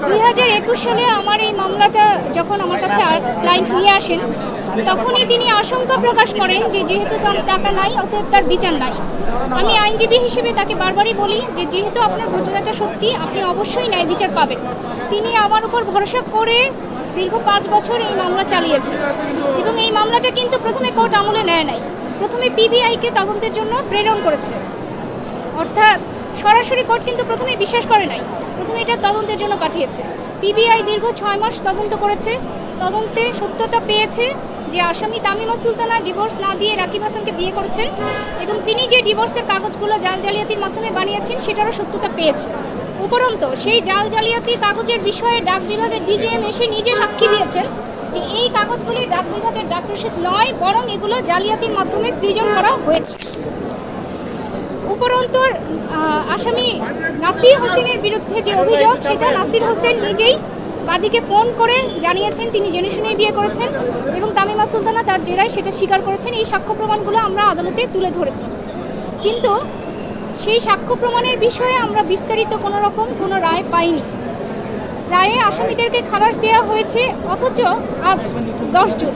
2021 সালে আমার এই মামলাটা যখন আমার কাছে ক্লায়েন্ট নিয়ে আসেন, তখনই তিনি আশঙ্কা প্রকাশ করেন যে যেহেতু তার টাকা নাই অতএব তার বিচার নাই। আমি আইনজীবী হিসেবে তাকে বারবারই বলি যে যেহেতু আপনার ঘটনাটা সত্যি, আপনি অবশ্যই ন্যায় বিচার পাবেন। তিনি আমার উপর ভরসা করে দীর্ঘ 5 বছর এই মামলা চালিয়েছেন এবং এই মামলাটা কিন্তু প্রথমে কোর্ট আমলে নেয় নাই, প্রথমে পিবিআইকে তদন্তের জন্য প্রেরণ করেছে। অর্থাৎ সরাসরি কোর্ট কিন্তু প্রথমে বিশ্বাস করে নাই, প্রথমে এটা তদন্তের জন্য পাঠিয়েছে। পিবিআই দীর্ঘ 6 মাস তদন্ত করেছে, তদন্তে সত্যতা পেয়েছে যে আসামি তামিমা সুলতানা ডিভোর্স না দিয়ে রাকিব হাসানকে বিয়ে করেছেন এবং তিনি যে ডিভোর্সের কাগজগুলো জাল জালিয়াতির মাধ্যমে বানিয়েছেন সেটারও সত্যতা পেয়েছে। উপরন্তু সেই জাল জালিয়াতি কাগজের বিষয়ে ডাক বিভাগের ডিজিএম এসে নিজে সাক্ষী দিয়েছেন যে এই কাগজগুলি ডাক বিভাগের ডাক রসিদ নয়, বরং এগুলো জালিয়াতির মাধ্যমে সৃজন করা হয়েছে। উপরন্তু আসামি নাসির হোসেনের বিরুদ্ধে যে অভিযোগ, সেটা নাসির হোসেন নিজেই বাদীকে ফোন করে জানিয়েছেন তিনি জেনে শুনেই বিয়ে করেছেন এবং তামিমা সুলতানা তার জেরায় সেটা স্বীকার করেছেন। এই সাক্ষ্য প্রমাণগুলো আমরা আদালতে তুলে ধরেছি, কিন্তু সেই সাক্ষ্য প্রমাণের বিষয়ে আমরা বিস্তারিত কোনো রায় পাইনি। রায়ে আসামিদেরকে খালাস দেওয়া হয়েছে, অথচ আজ 10 জুন,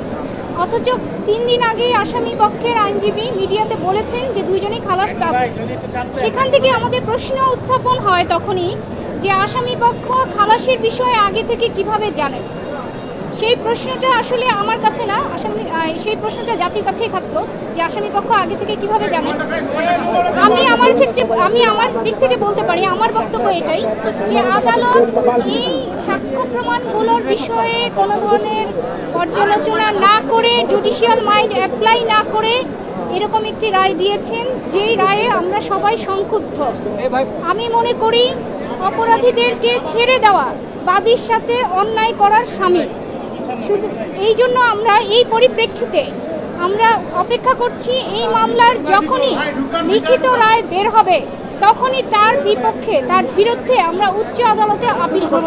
অথচ 3 দিন আগেই আসামি পক্ষের আইনজীবী মিডিয়াতে বলেছেন যে দুইজনেই খালাস পাবে। সেখান থেকে আমাদের প্রশ্ন উত্থাপন হয় তখনই যে আসামি পক্ষ খালাসের বিষয়ে আগে থেকে কিভাবে জানেন। সেই প্রশ্নটা আসলে আমার কাছে না, সেই প্রশ্নটা জাতির কাছেই থাকতো যে আসামি পক্ষ আগে থেকে কিভাবে জানেন। আমি আমার দিক থেকে বলতে পারি, আমার বক্তব্য এটাই যে আদালত এই সাক্ষ্য প্রমাণগুলোর বিষয়ে কোনো ধরনের পর্যালোচনা না করে, জুডিশিয়াল মাইন্ড অ্যাপ্লাই না করে এরকম একটি রায় দিয়েছেন, যেই রায়ে আমরা সবাই সংক্ষুব্ধ। আমি মনে করি অপরাধীদেরকে ছেড়ে দেওয়া বাদীর সাথে অন্যায় করার শামিল। শুধু এই জন্য আমরা এই পরিপ্রেক্ষিতে আমরা অপেক্ষা করছি এই মামলার যখনই লিখিত রায় বের হবে তখনই তার বিরুদ্ধে আমরা উচ্চ আদালতে আপিল করব।